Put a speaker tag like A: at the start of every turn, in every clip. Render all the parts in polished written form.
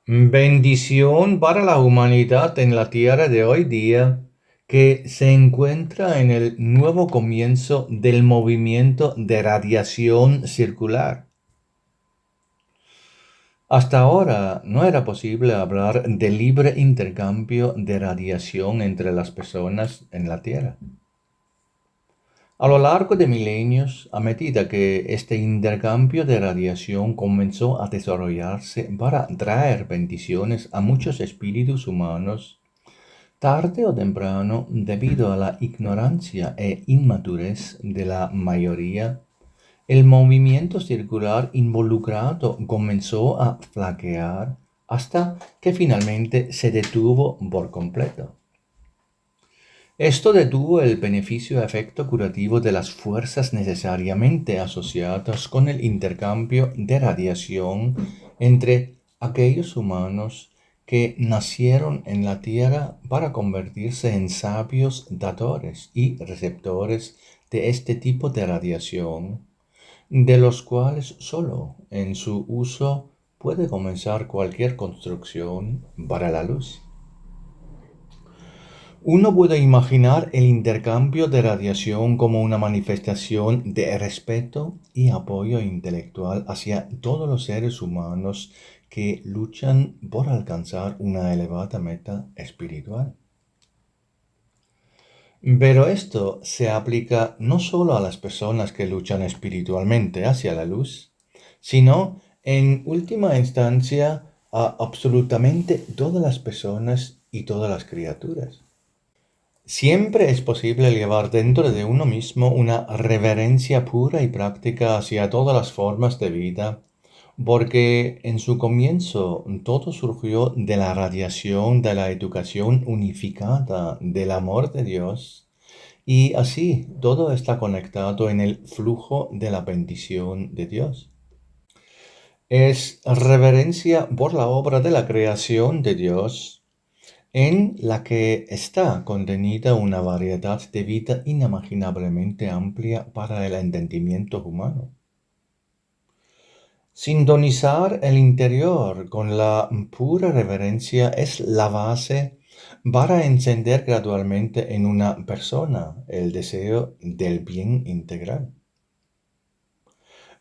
A: Bendición para la humanidad en la tierra de hoy día que se encuentra en el nuevo comienzo del movimiento de radiación circular. Hasta ahora no era posible hablar de libre intercambio de radiación entre las personas en la Tierra. A lo largo de milenios, a medida que este intercambio de radiación comenzó a desarrollarse para traer bendiciones a muchos espíritus humanos, tarde o temprano, debido a la ignorancia e inmadurez de la mayoría, el movimiento circular involucrado comenzó a flaquear hasta que finalmente se detuvo por completo. Esto detuvo el beneficio efecto curativo de las fuerzas necesariamente asociadas con el intercambio de radiación entre aquellos humanos que nacieron en la Tierra para convertirse en sabios dadores y receptores de este tipo de radiación, de los cuales solo en su uso puede comenzar cualquier construcción para la luz. Uno puede imaginar el intercambio de radiación como una manifestación de respeto y apoyo intelectual hacia todos los seres humanos que luchan por alcanzar una elevada meta espiritual. Pero esto se aplica no solo a las personas que luchan espiritualmente hacia la luz, sino en última instancia a absolutamente todas las personas y todas las criaturas. Siempre es posible llevar dentro de uno mismo una reverencia pura y práctica hacia todas las formas de vida, porque en su comienzo todo surgió de la radiación de la educación unificada del amor de Dios, y así todo está conectado en el flujo de la bendición de Dios. Es reverencia por la obra de la creación de Dios en la que está contenida una variedad de vida inimaginablemente amplia para el entendimiento humano. Sintonizar el interior con la pura reverencia es la base para encender gradualmente en una persona el deseo del bien integral.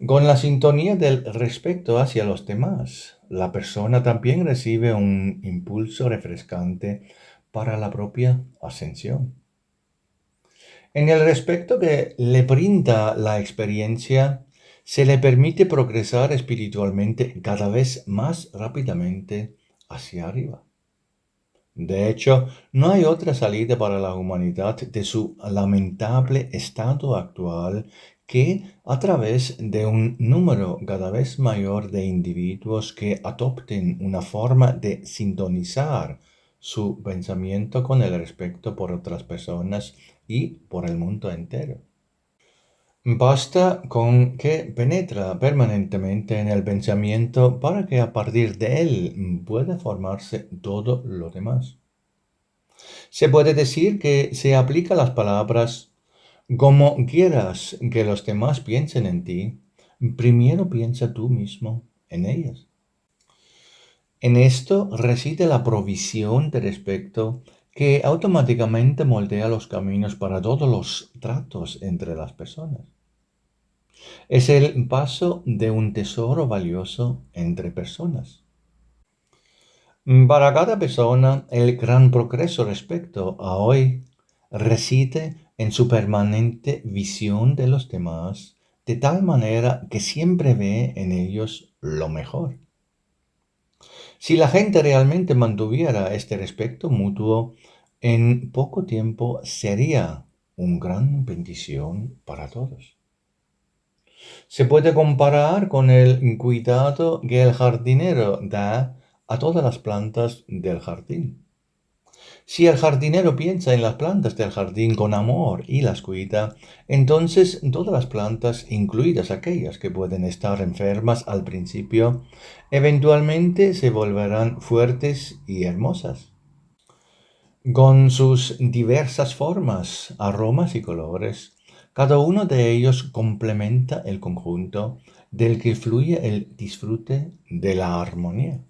A: Con la sintonía del respeto hacia los demás, la persona también recibe un impulso refrescante para la propia ascensión. En el respeto que le brinda la experiencia, se le permite progresar espiritualmente cada vez más rápidamente hacia arriba. De hecho, no hay otra salida para la humanidad de su lamentable estado actual que a través de un número cada vez mayor de individuos que adopten una forma de sintonizar su pensamiento con el respeto por otras personas y por el mundo entero. Basta con que penetra permanentemente en el pensamiento para que a partir de él pueda formarse todo lo demás. Se puede decir que se aplica las palabras como quieras que los demás piensen en ti, primero piensa tú mismo en ellas. En esto reside la provisión de respeto que automáticamente moldea los caminos para todos los tratos entre las personas. Es el paso de un tesoro valioso entre personas. Para cada persona, el gran progreso respecto a hoy reside en su permanente visión de los demás, de tal manera que siempre ve en ellos lo mejor. Si la gente realmente mantuviera este respeto mutuo, en poco tiempo sería una gran bendición para todos. Se puede comparar con el cuidado que el jardinero da a todas las plantas del jardín. Si el jardinero piensa en las plantas del jardín con amor y las cuida, entonces todas las plantas, incluidas aquellas que pueden estar enfermas al principio, eventualmente se volverán fuertes y hermosas. Con sus diversas formas, aromas y colores, cada uno de ellos complementa el conjunto del que fluye el disfrute de la armonía.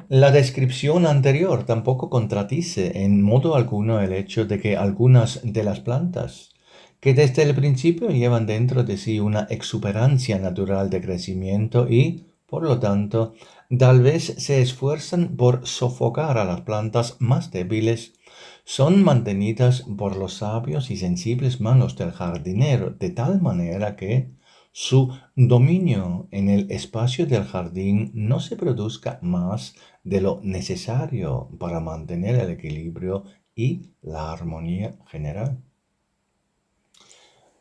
A: La descripción anterior tampoco contradice en modo alguno el hecho de que algunas de las plantas, que desde el principio llevan dentro de sí una exuberancia natural de crecimiento y, por lo tanto, tal vez se esfuerzan por sofocar a las plantas más débiles, son mantenidas por los sabios y sensibles manos del jardinero de tal manera que su dominio en el espacio del jardín no se produzca más de lo necesario para mantener el equilibrio y la armonía general.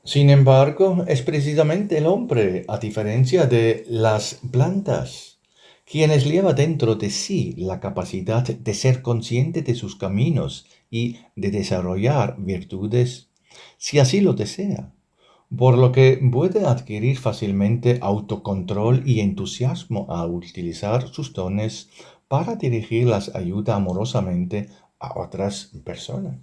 A: Sin embargo, es precisamente el hombre, a diferencia de las plantas, quienes lleva dentro de sí la capacidad de ser consciente de sus caminos y de desarrollar virtudes, si así lo desea, por lo que puede adquirir fácilmente autocontrol y entusiasmo a utilizar sus dones para dirigir las ayuda amorosamente a otras personas.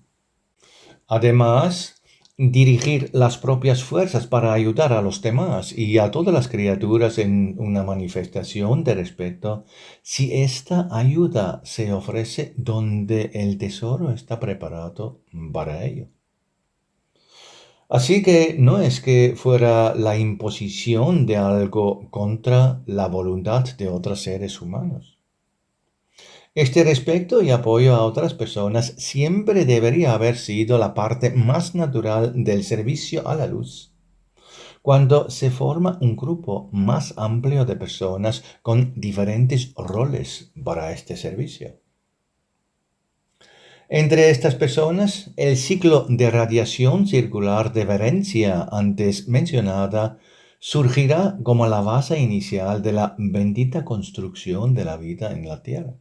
A: Además, dirigir las propias fuerzas para ayudar a los demás y a todas las criaturas en una manifestación de respeto, si esta ayuda se ofrece donde el tesoro está preparado para ello. Así que no es que fuera la imposición de algo contra la voluntad de otros seres humanos. Este respeto y apoyo a otras personas siempre debería haber sido la parte más natural del servicio a la luz. Cuando se forma un grupo más amplio de personas con diferentes roles para este servicio. Entre estas personas, el ciclo de radiación circular de Verencia antes mencionada surgirá como la base inicial de la bendita construcción de la vida en la Tierra.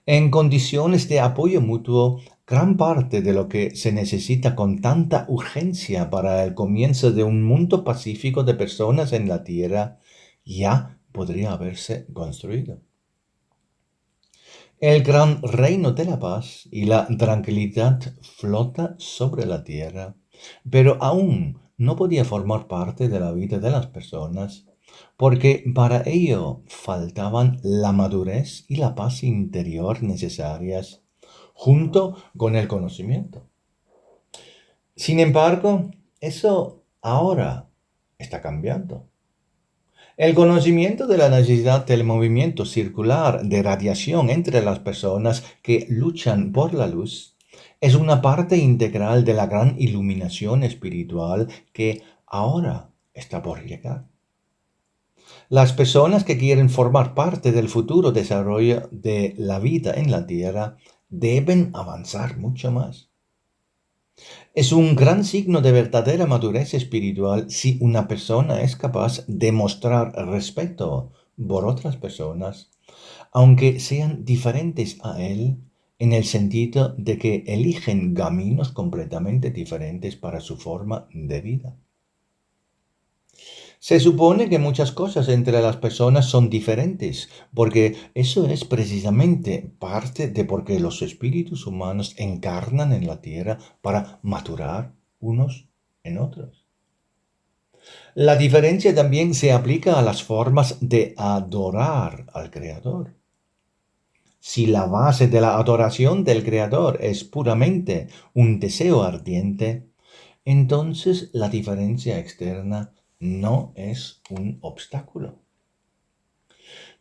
A: En condiciones de apoyo mutuo, gran parte de lo que se necesita con tanta urgencia para el comienzo de un mundo pacífico de personas en la Tierra ya podría haberse construido. El gran reino de la paz y la tranquilidad flota sobre la tierra, pero aún no podía formar parte de la vida de las personas, porque para ello faltaban la madurez y la paz interior necesarias, junto con el conocimiento. Sin embargo, eso ahora está cambiando. El conocimiento de la necesidad del movimiento circular de radiación entre las personas que luchan por la luz es una parte integral de la gran iluminación espiritual que ahora está por llegar. Las personas que quieren formar parte del futuro desarrollo de la vida en la Tierra deben avanzar mucho más. Es un gran signo de verdadera madurez espiritual si una persona es capaz de mostrar respeto por otras personas, aunque sean diferentes a él, en el sentido de que eligen caminos completamente diferentes para su forma de vida. Se supone que muchas cosas entre las personas son diferentes, porque eso es precisamente parte de por qué los espíritus humanos encarnan en la tierra para maturar unos en otros. La diferencia también se aplica a las formas de adorar al Creador. Si la base de la adoración del Creador es puramente un deseo ardiente, entonces la diferencia externa no es un obstáculo.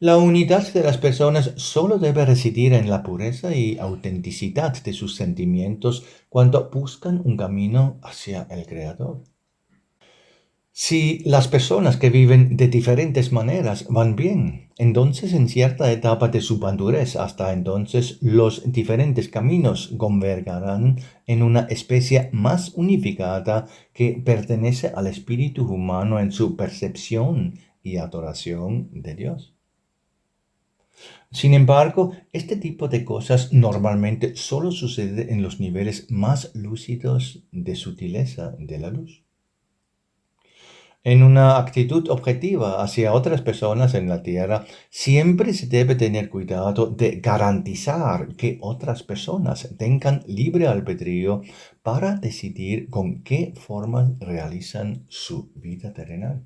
A: La unidad de las personas solo debe residir en la pureza y autenticidad de sus sentimientos cuando buscan un camino hacia el Creador. Si las personas que viven de diferentes maneras van bien, entonces en cierta etapa de su madurez hasta entonces los diferentes caminos convergerán en una especie más unificada que pertenece al espíritu humano en su percepción y adoración de Dios. Sin embargo, este tipo de cosas normalmente solo sucede en los niveles más lúcidos de sutileza de la luz. En una actitud objetiva hacia otras personas en la Tierra, siempre se debe tener cuidado de garantizar que otras personas tengan libre albedrío para decidir con qué forma realizan su vida terrenal.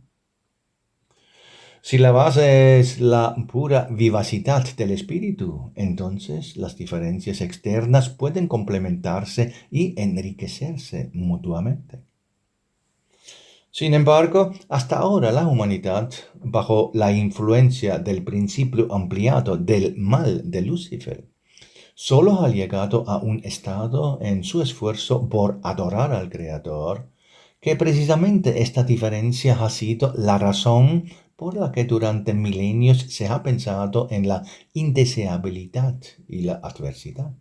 A: Si la base es la pura vivacidad del espíritu, entonces las diferencias externas pueden complementarse y enriquecerse mutuamente. Sin embargo, hasta ahora la humanidad, bajo la influencia del principio ampliado del mal de Lucifer, solo ha llegado a un estado en su esfuerzo por adorar al Creador, que precisamente esta diferencia ha sido la razón por la que durante milenios se ha pensado en la indeseabilidad y la adversidad.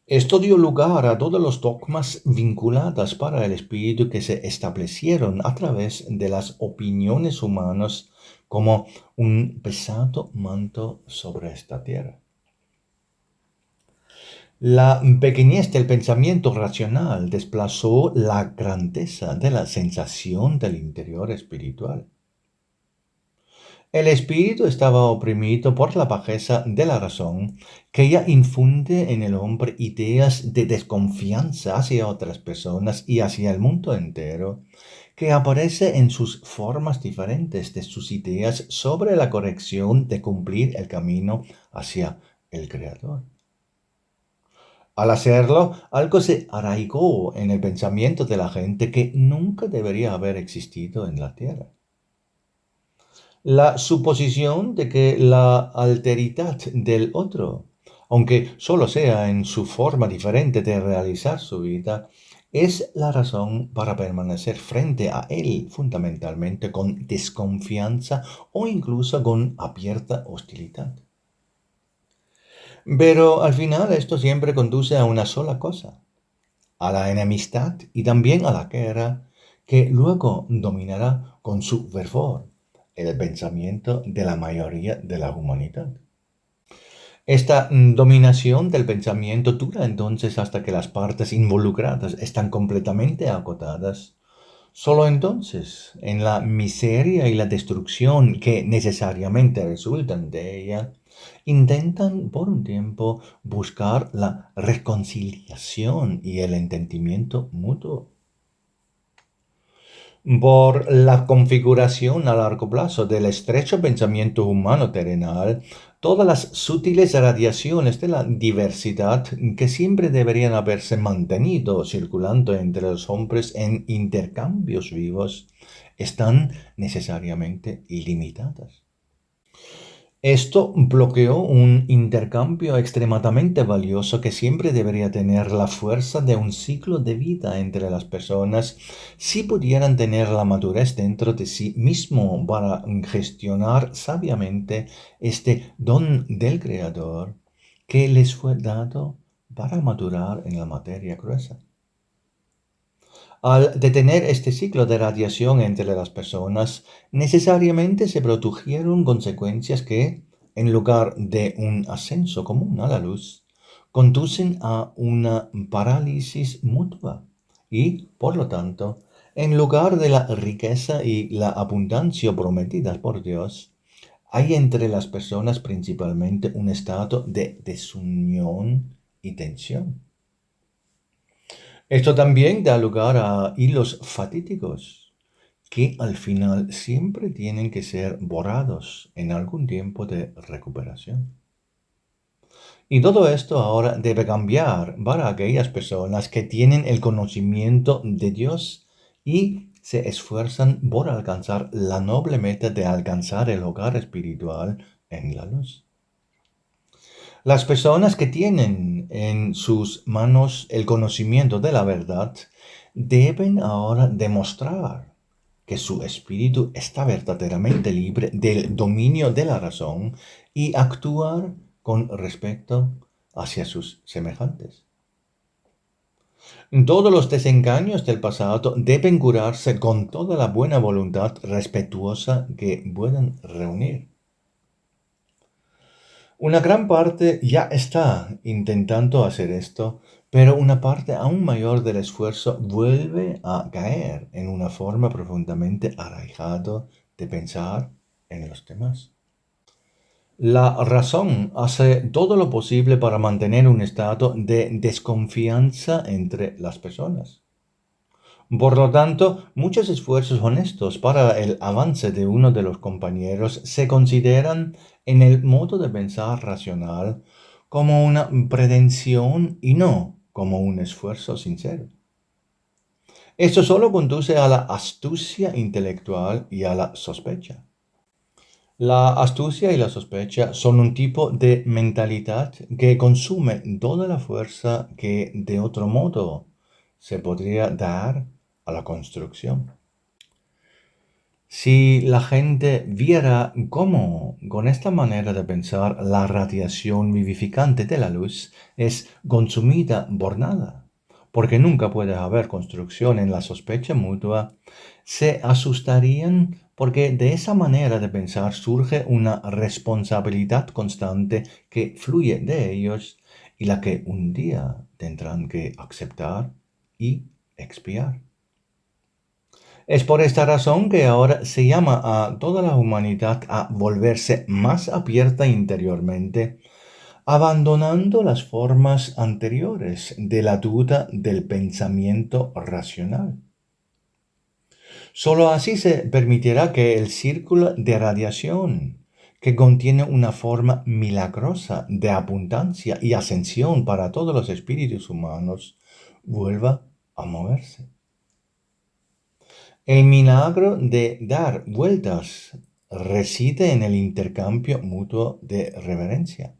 A: Esto dio lugar a todos los dogmas vinculados para el espíritu que se establecieron a través de las opiniones humanas como un pesado manto sobre esta tierra. La pequeñez del pensamiento racional desplazó la grandeza de la sensación del interior espiritual. El espíritu estaba oprimido por la bajeza de la razón, que ya infunde en el hombre ideas de desconfianza hacia otras personas y hacia el mundo entero, que aparece en sus formas diferentes de sus ideas sobre la corrección de cumplir el camino hacia el Creador. Al hacerlo, algo se arraigó en el pensamiento de la gente que nunca debería haber existido en la Tierra. La suposición de que la alteridad del otro, aunque solo sea en su forma diferente de realizar su vida, es la razón para permanecer frente a él fundamentalmente con desconfianza o incluso con abierta hostilidad. Pero al final esto siempre conduce a una sola cosa, a la enemistad y también a la guerra, que luego dominará con su fervor el pensamiento de la mayoría de la humanidad. Esta dominación del pensamiento dura entonces hasta que las partes involucradas están completamente agotadas. Solo entonces, en la miseria y la destrucción que necesariamente resultan de ella, intentan por un tiempo buscar la reconciliación y el entendimiento mutuo. Por la configuración a largo plazo del estrecho pensamiento humano terrenal, todas las sutiles radiaciones de la diversidad que siempre deberían haberse mantenido circulando entre los hombres en intercambios vivos están necesariamente limitadas. Esto bloqueó un intercambio extremadamente valioso que siempre debería tener la fuerza de un ciclo de vida entre las personas si pudieran tener la madurez dentro de sí mismo para gestionar sabiamente este don del Creador que les fue dado para madurar en la materia gruesa. Al detener este ciclo de radiación entre las personas, necesariamente se produjeron consecuencias que, en lugar de un ascenso común a la luz, conducen a una parálisis mutua y, por lo tanto, en lugar de la riqueza y la abundancia prometidas por Dios, hay entre las personas principalmente un estado de desunión y tensión. Esto también da lugar a hilos fatídicos que al final siempre tienen que ser borrados en algún tiempo de recuperación. Y todo esto ahora debe cambiar para aquellas personas que tienen el conocimiento de Dios y se esfuerzan por alcanzar la noble meta de alcanzar el hogar espiritual en la luz. Las personas que tienen en sus manos el conocimiento de la verdad deben ahora demostrar que su espíritu está verdaderamente libre del dominio de la razón y actuar con respecto hacia sus semejantes. Todos los desengaños del pasado deben curarse con toda la buena voluntad respetuosa que puedan reunir. Una gran parte ya está intentando hacer esto, pero una parte aún mayor del esfuerzo vuelve a caer en una forma profundamente arraigada de pensar en los demás. La razón hace todo lo posible para mantener un estado de desconfianza entre las personas. Por lo tanto, muchos esfuerzos honestos para el avance de uno de los compañeros se consideran en el modo de pensar racional como una pretensión y no como un esfuerzo sincero. Esto solo conduce a la astucia intelectual y a la sospecha. La astucia y la sospecha son un tipo de mentalidad que consume toda la fuerza que de otro modo se podría dar a la construcción. Si la gente viera cómo, con esta manera de pensar, la radiación vivificante de la luz es consumida por nada, porque nunca puede haber construcción en la sospecha mutua, se asustarían porque de esa manera de pensar surge una responsabilidad constante que fluye de ellos y la que un día tendrán que aceptar y expiar. Es por esta razón que ahora se llama a toda la humanidad a volverse más abierta interiormente, abandonando las formas anteriores de la duda del pensamiento racional. Solo así se permitirá que el círculo de radiación, que contiene una forma milagrosa de abundancia y ascensión para todos los espíritus humanos, vuelva a moverse. El milagro de dar vueltas reside en el intercambio mutuo de reverencia.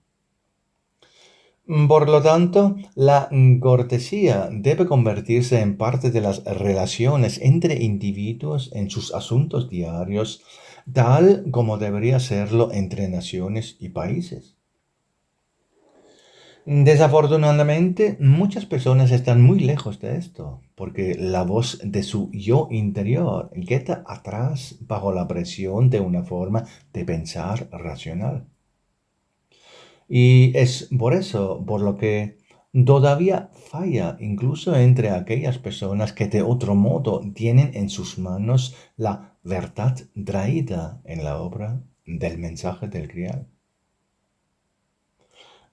A: Por lo tanto, la cortesía debe convertirse en parte de las relaciones entre individuos en sus asuntos diarios, tal como debería serlo entre naciones y países. Desafortunadamente, muchas personas están muy lejos de esto, porque la voz de su yo interior queda atrás bajo la presión de una forma de pensar racional. Y es por eso por lo que todavía falla incluso entre aquellas personas que de otro modo tienen en sus manos la verdad traída en la obra del mensaje del Grial.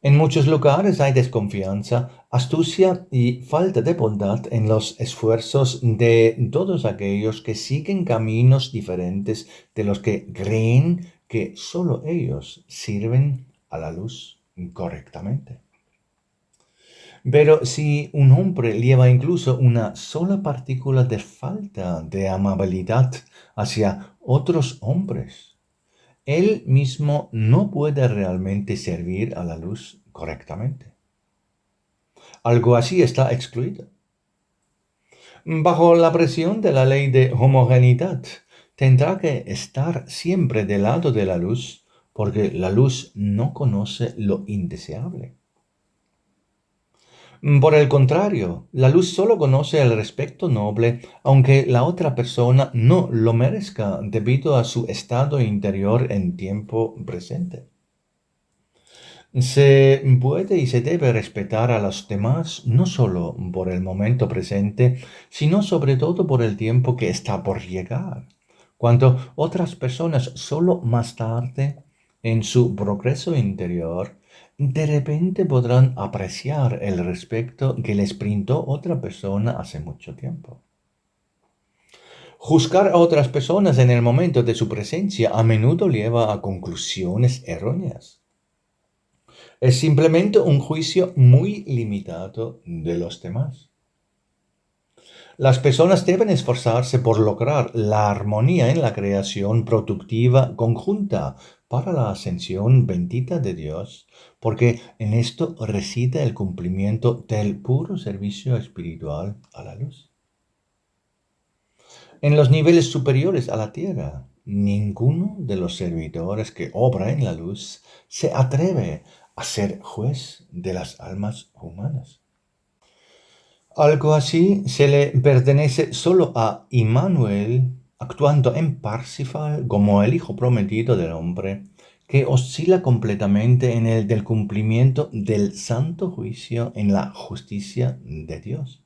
A: En muchos lugares hay desconfianza, astucia y falta de bondad en los esfuerzos de todos aquellos que siguen caminos diferentes de los que creen que solo ellos sirven a la luz correctamente. Pero si un hombre lleva incluso una sola partícula de falta de amabilidad hacia otros hombres, él mismo no puede realmente servir a la luz correctamente. Algo así está excluido. Bajo la presión de la ley de homogeneidad, tendrá que estar siempre del lado de la luz, porque la luz no conoce lo indeseable. Por el contrario, la luz solo conoce el respeto noble, aunque la otra persona no lo merezca debido a su estado interior en tiempo presente. Se puede y se debe respetar a los demás no solo por el momento presente, sino sobre todo por el tiempo que está por llegar, cuando otras personas solo más tarde, en su progreso interior, de repente podrán apreciar el respeto que les brindó otra persona hace mucho tiempo. Juzgar a otras personas en el momento de su presencia a menudo lleva a conclusiones erróneas. Es simplemente un juicio muy limitado de los demás. Las personas deben esforzarse por lograr la armonía en la creación productiva conjunta para la ascensión bendita de Dios, porque en esto reside el cumplimiento del puro servicio espiritual a la luz. En los niveles superiores a la tierra, ninguno de los servidores que obra en la luz se atreve a ser juez de las almas humanas. Algo así se le pertenece solo a Immanuel, actuando en Parsifal como el hijo prometido del hombre, que oscila completamente en el del cumplimiento del santo juicio en la justicia de Dios.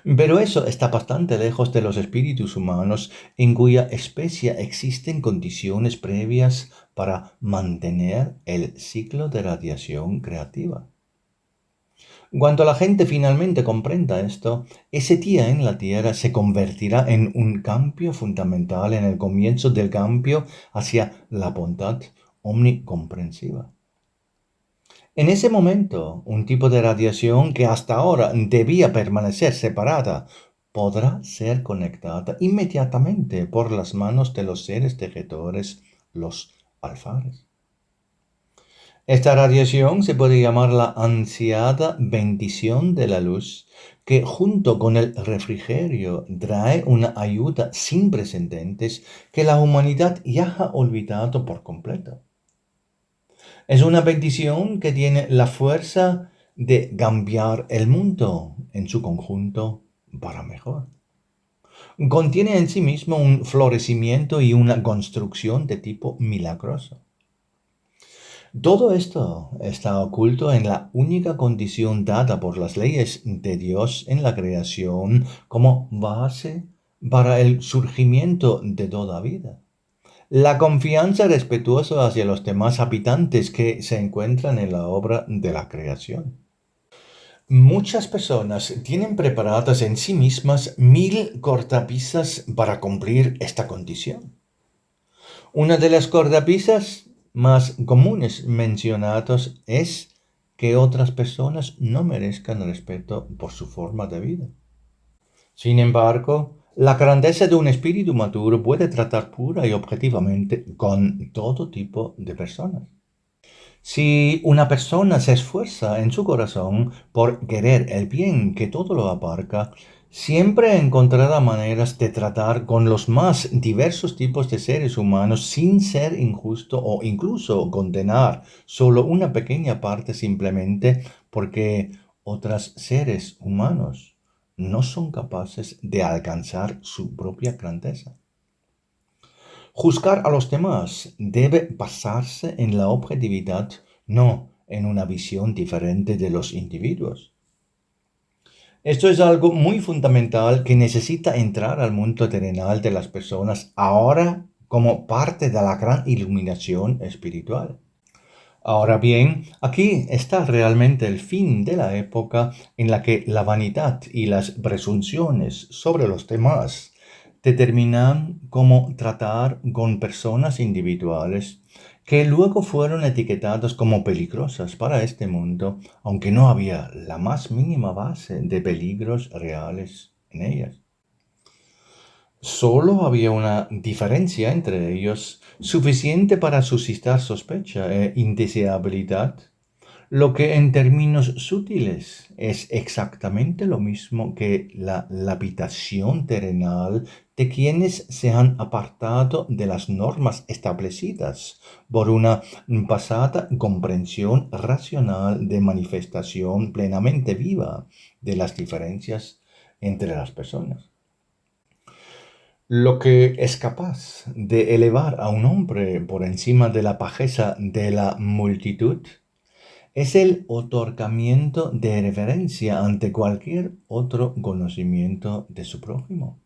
A: Pero eso está bastante lejos de los espíritus humanos en cuya especie existen condiciones previas para mantener el ciclo de radiación creativa. Cuando la gente finalmente comprenda esto, ese día en la Tierra se convertirá en un cambio fundamental, en el comienzo del cambio hacia la bondad omnicomprensiva. En ese momento, un tipo de radiación que hasta ahora debía permanecer separada podrá ser conectada inmediatamente por las manos de los seres tejedores, los alfares. Esta radiación se puede llamar la ansiada bendición de la luz, que junto con el refrigerio trae una ayuda sin precedentes que la humanidad ya ha olvidado por completo. Es una bendición que tiene la fuerza de cambiar el mundo en su conjunto para mejor. Contiene en sí mismo un florecimiento y una construcción de tipo milagroso. Todo esto está oculto en la única condición dada por las leyes de Dios en la creación como base para el surgimiento de toda vida. La confianza respetuosa hacia los demás habitantes que se encuentran en la obra de la creación. Muchas personas tienen preparadas en sí mismas 1000 cortapisas para cumplir esta condición. Una de las cortapisas más comunes mencionadas es que otras personas no merezcan respeto por su forma de vida. Sin embargo, la grandeza de un espíritu maduro puede tratar pura y objetivamente con todo tipo de personas. Si una persona se esfuerza en su corazón por querer el bien que todo lo abarca, siempre encontrará maneras de tratar con los más diversos tipos de seres humanos sin ser injusto o incluso condenar solo una pequeña parte simplemente porque otros seres humanos no son capaces de alcanzar su propia grandeza. Juzgar a los demás debe basarse en la objetividad, no en una visión diferente de los individuos. Esto es algo muy fundamental que necesita entrar al mundo terrenal de las personas ahora como parte de la gran iluminación espiritual. Ahora bien, aquí está realmente el fin de la época en la que la vanidad y las presunciones sobre los demás determinan cómo tratar con personas individuales que luego fueron etiquetadas como peligrosas para este mundo, aunque no había la más mínima base de peligros reales en ellas. Solo había una diferencia entre ellos, suficiente para suscitar sospecha e indeseabilidad, lo que en términos sutiles es exactamente lo mismo que la lapidación terrenal de quienes se han apartado de las normas establecidas por una pasada comprensión racional de manifestación plenamente viva de las diferencias entre las personas. Lo que es capaz de elevar a un hombre por encima de la bajeza de la multitud es el otorgamiento de reverencia ante cualquier otro conocimiento de su prójimo.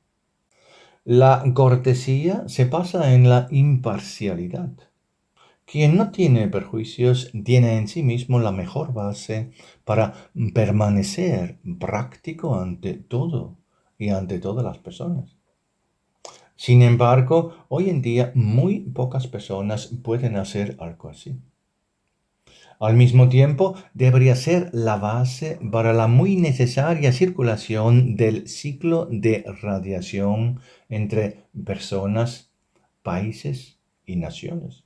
A: La cortesía se basa en la imparcialidad. Quien no tiene perjuicios tiene en sí mismo la mejor base para permanecer práctico ante todo y ante todas las personas. Sin embargo, hoy en día muy pocas personas pueden hacer algo así. Al mismo tiempo, debería ser la base para la muy necesaria circulación del ciclo de radiación entre personas, países y naciones.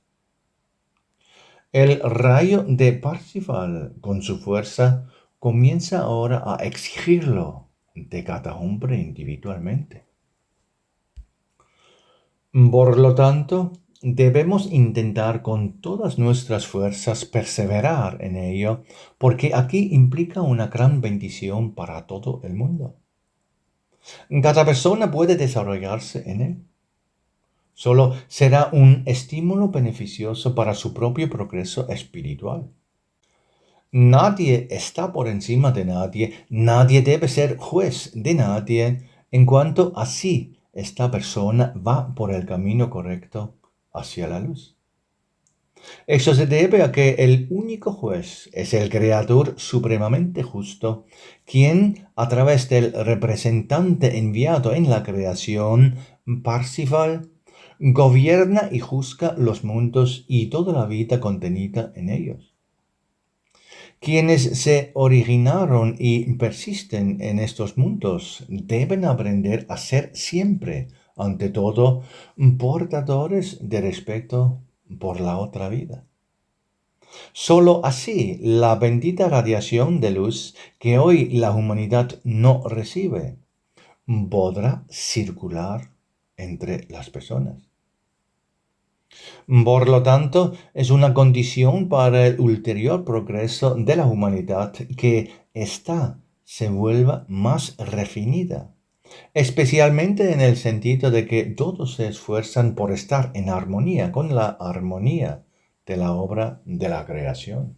A: El rayo de Parsifal, con su fuerza, comienza ahora a exigirlo de cada hombre individualmente. Por lo tanto, debemos intentar con todas nuestras fuerzas perseverar en ello, porque aquí implica una gran bendición para todo el mundo. Cada persona puede desarrollarse en él. Solo será un estímulo beneficioso para su propio progreso espiritual. Nadie está por encima de nadie, nadie debe ser juez de nadie, en cuanto así esta persona va por el camino correcto hacia la luz. Eso se debe a que el único juez es el Creador supremamente justo, quien, a través del representante enviado en la creación, Parsifal, gobierna y juzga los mundos y toda la vida contenida en ellos. Quienes se originaron y persisten en estos mundos deben aprender a ser siempre, ante todo, portadores de respeto por la otra vida. Solo así la bendita radiación de luz que hoy la humanidad no recibe podrá circular entre las personas. Por lo tanto, es una condición para el ulterior progreso de la humanidad que ésta se vuelva más refinada, especialmente en el sentido de que todos se esfuerzan por estar en armonía con la armonía de la obra de la creación.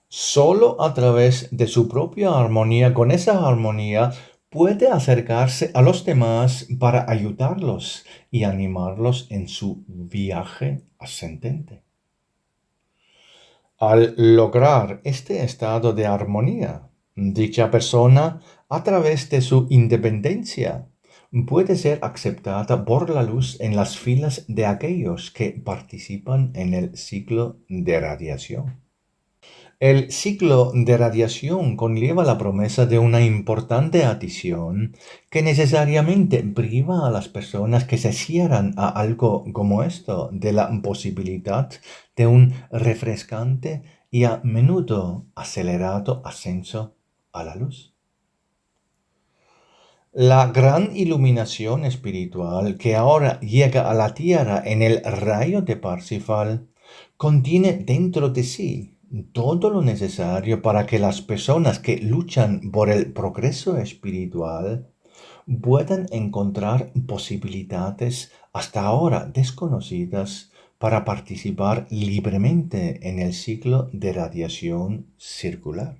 A: Solo a través de su propia armonía, con esa armonía, puede acercarse a los demás para ayudarlos y animarlos en su viaje ascendente. Al lograr este estado de armonía, dicha persona, a través de su independencia, puede ser aceptada por la luz en las filas de aquellos que participan en el ciclo de radiación. El ciclo de radiación conlleva la promesa de una importante adición que necesariamente priva a las personas que se cierran a algo como esto de la posibilidad de un refrescante y a menudo acelerado ascenso a la luz. La gran iluminación espiritual que ahora llega a la tierra en el rayo de Parsifal contiene dentro de sí todo lo necesario para que las personas que luchan por el progreso espiritual puedan encontrar posibilidades hasta ahora desconocidas para participar libremente en el ciclo de radiación circular.